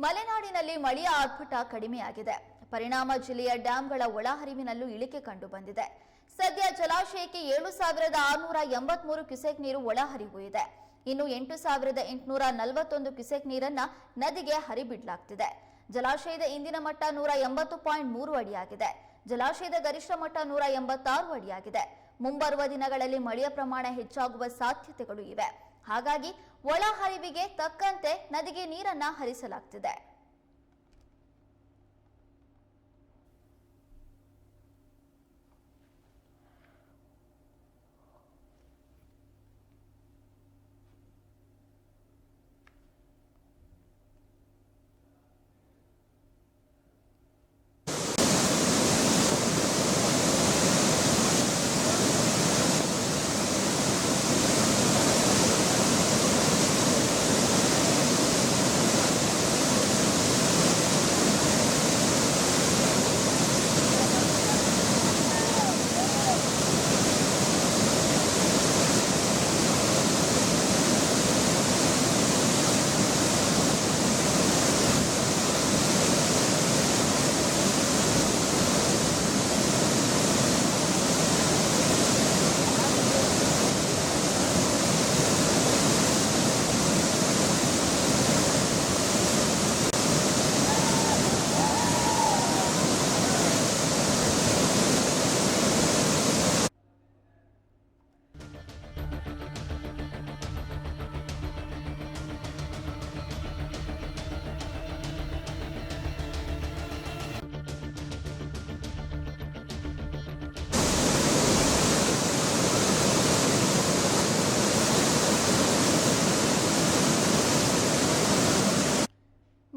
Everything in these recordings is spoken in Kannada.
ಮಲೆನಾಡಿನಲ್ಲಿ ಮಳೆಯ ಆರ್ಭಟ ಕಡಿಮೆಯಾಗಿದೆ. ಪರಿಣಾಮ ಜಿಲ್ಲೆಯ ಡ್ಯಾಂಗಳ ಒಳಹರಿವಿನಲ್ಲೂ ಇಳಿಕೆ ಕಂಡು ಬಂದಿದೆ. ಸದ್ಯ ಜಲಾಶಯಕ್ಕೆ 7,683 ಕ್ಯೂಸೆಕ್ ನೀರು ಒಳಹರಿವು ಇದೆ. ಇನ್ನು 8,841 ಕ್ಯೂಸೆಕ್ ನೀರನ್ನ ನದಿಗೆ ಹರಿಬಿಡಲಾಗುತ್ತಿದೆ. ಜಲಾಶಯದ ಇಂದಿನ ಮಟ್ಟ 180.3 ಅಡಿಯಾಗಿದೆ. ಜಲಾಶಯದ ಗರಿಷ್ಠ ಮಟ್ಟ 186 ಅಡಿಯಾಗಿದೆ. ಮುಂಬರುವ ದಿನಗಳಲ್ಲಿ ಮಳೆಯ ಪ್ರಮಾಣ ಹೆಚ್ಚಾಗುವ ಸಾಧ್ಯತೆಗಳು ಇವೆ. ಹಾಗಾಗಿ ಒಳಹರಿವಿಗೆ ತಕ್ಕಂತೆ ನದಿಗೆ ನೀರನ್ನ ಹರಿಸಲಾಗುತ್ತಿದೆ.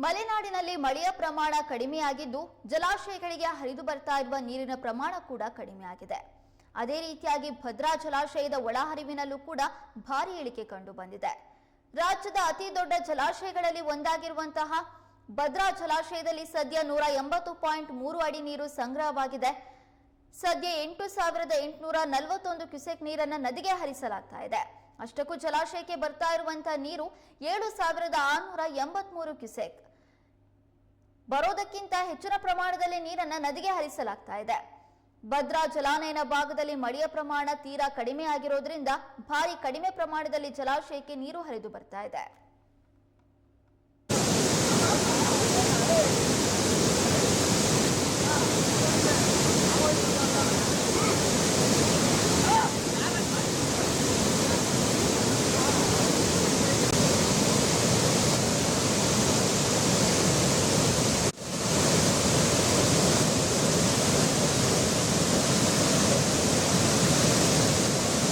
ಮಲೆನಾಡಿನಲ್ಲಿ ಮಳೆಯ ಪ್ರಮಾಣ ಕಡಿಮೆಯಾಗಿದ್ದು ಜಲಾಶಯಗಳಿಗೆ ಹರಿದು ಬರ್ತಾ ಇರುವ ನೀರಿನ ಪ್ರಮಾಣ ಕೂಡ ಕಡಿಮೆಯಾಗಿದೆ. ಅದೇ ರೀತಿಯಾಗಿ ಭದ್ರಾ ಜಲಾಶಯದ ಒಳಹರಿವಿನಲ್ಲೂ ಕೂಡ ಭಾರಿ ಇಳಿಕೆ ಕಂಡು ಬಂದಿದೆ. ರಾಜ್ಯದ ಅತಿ ದೊಡ್ಡ ಜಲಾಶಯಗಳಲ್ಲಿ ಒಂದಾಗಿರುವಂತಹ ಭದ್ರಾ ಜಲಾಶಯದಲ್ಲಿ ಸದ್ಯ 180.3 ಅಡಿ ನೀರು ಸಂಗ್ರಹವಾಗಿದೆ. ಸದ್ಯ 8,841 ಕ್ಯೂಸೆಕ್ ನೀರನ್ನು ನದಿಗೆ ಹರಿಸಲಾಗ್ತಾ ಇದೆ. ಅಷ್ಟಕ್ಕೂ ಜಲಾಶಯಕ್ಕೆ ಬರ್ತಾ ಇರುವಂತಹ ನೀರು 7,683 ಕ್ಯೂಸೆಕ್. ಬರೋದಕ್ಕಿಂತ ಹೆಚ್ಚಿನ ಪ್ರಮಾಣದಲ್ಲಿ ನೀರನ್ನು ನದಿಗೆ ಹರಿಸಲಾಗ್ತಾ ಇದೆ. ಭದ್ರಾ ಜಲಾನಯನ ಭಾಗದಲ್ಲಿ ಮಳೆಯ ಪ್ರಮಾಣ ತೀರಾ ಕಡಿಮೆ ಆಗಿರೋದ್ರಿಂದ ಭಾರಿ ಕಡಿಮೆ ಪ್ರಮಾಣದಲ್ಲಿ ಜಲಾಶಯಕ್ಕೆ ನೀರು ಹರಿದು ಬರ್ತಾ ಇದೆ.